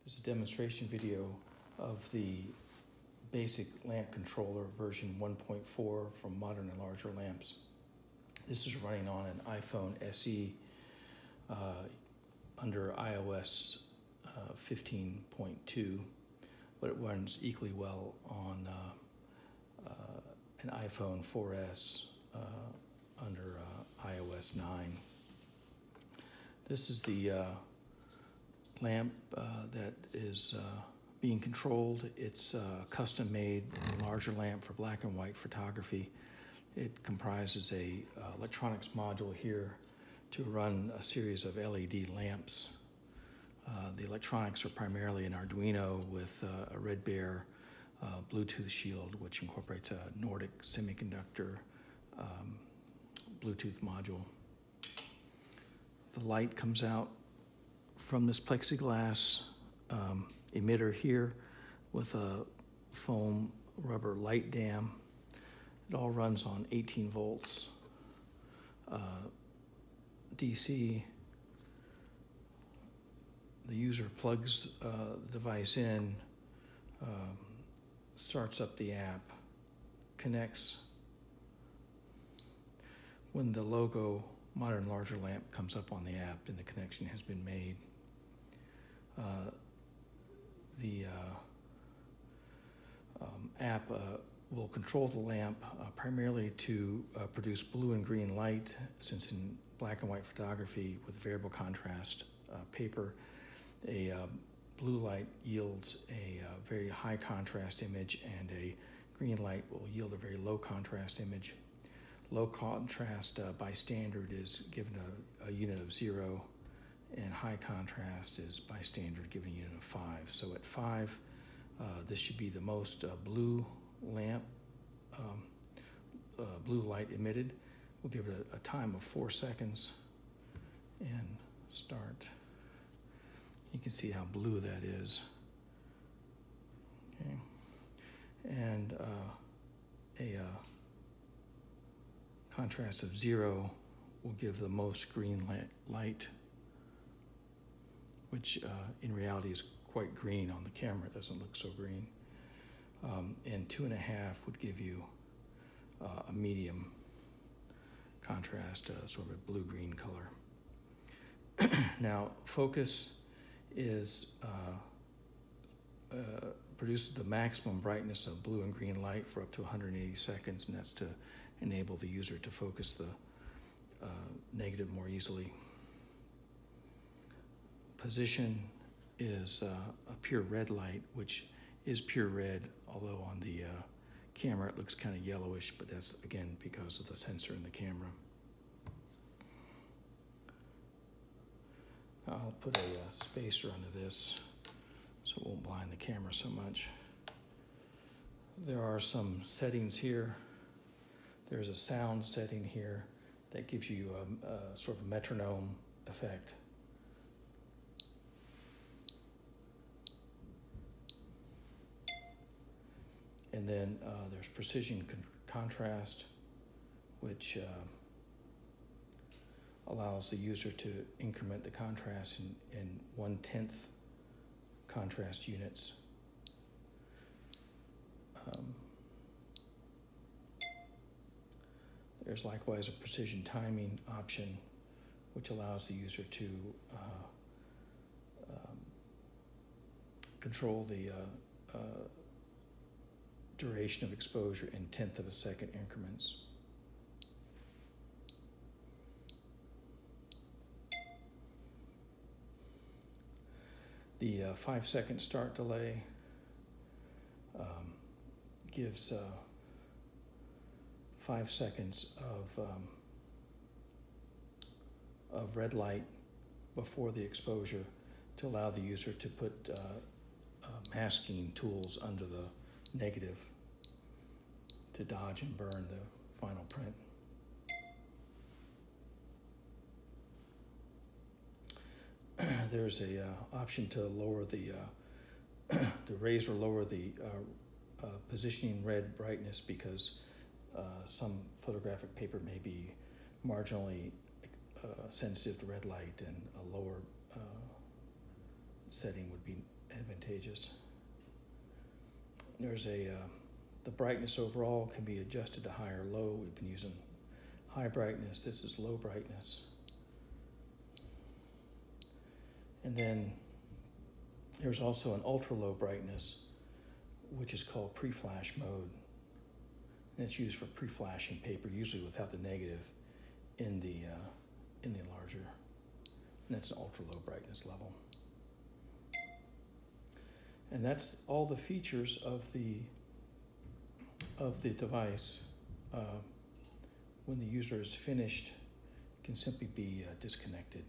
This is a demonstration video of the basic lamp controller version 1.4 from Modern Enlarger Lamps. This is running on an iPhone SE under iOS 15.2, but it runs equally well on an iPhone 4S under iOS 9. This is the lamp that is being controlled. It's a custom-made enlarger lamp for black and white photography. It comprises a electronics module here to run a series of LED lamps. The electronics are primarily an Arduino with a Red Bear Bluetooth shield, which incorporates a Nordic semiconductor Bluetooth module. The light comes out from this plexiglass emitter here with a foam rubber light dam. It all runs on 18 volts DC. The user plugs the device in, starts up the app, connects. When the logo Modern Enlarger Lamp comes up on the app, then the connection has been made. The app will control the lamp primarily to produce blue and green light, since in black and white photography with variable contrast paper, a blue light yields a very high contrast image, and a green light will yield a very low contrast image. Low contrast by standard is given a unit of 0, and high contrast is by standard given a unit of 5. So at 5, this should be the most blue lamp, blue light emitted. We'll give it a time of 4 seconds and start. You can see how blue that is. Okay, and a contrast of 0 will give the most green light, which in reality is quite green on the camera. It doesn't look so green. And 2.5 would give you a medium contrast, sort of a blue-green color. Now, focus is produces the maximum brightness of blue and green light for up to 180 seconds, and that's to enable the user to focus the negative more easily. Position is a pure red light, which is pure red, although on the camera it looks kind of yellowish, but that's again because of the sensor in the camera. I'll put a spacer under this so it won't blind the camera so much. There are some settings here. There's a sound setting here that gives you a sort of metronome effect. And then there's precision contrast, which allows the user to increment the contrast in 1/10 contrast units. There's likewise a precision timing option, which allows the user to control the duration of exposure in 1/10 of a second increments. The 5-second start delay gives 5 seconds of red light before the exposure to allow the user to put masking tools under the negative to dodge and burn the final print. There's a option to lower the to raise or lower the positioning red brightness, because some photographic paper may be marginally sensitive to red light, and a lower setting would be advantageous. There's the brightness overall can be adjusted to high or low. We've been using high brightness. This is low brightness. And then there's also an ultra low brightness, which is called pre-flash mode. And it's used for pre-flashing paper, usually without the negative in the enlarger. And that's an ultra low brightness level. And that's all the features of the device. When the user is finished, it can simply be disconnected.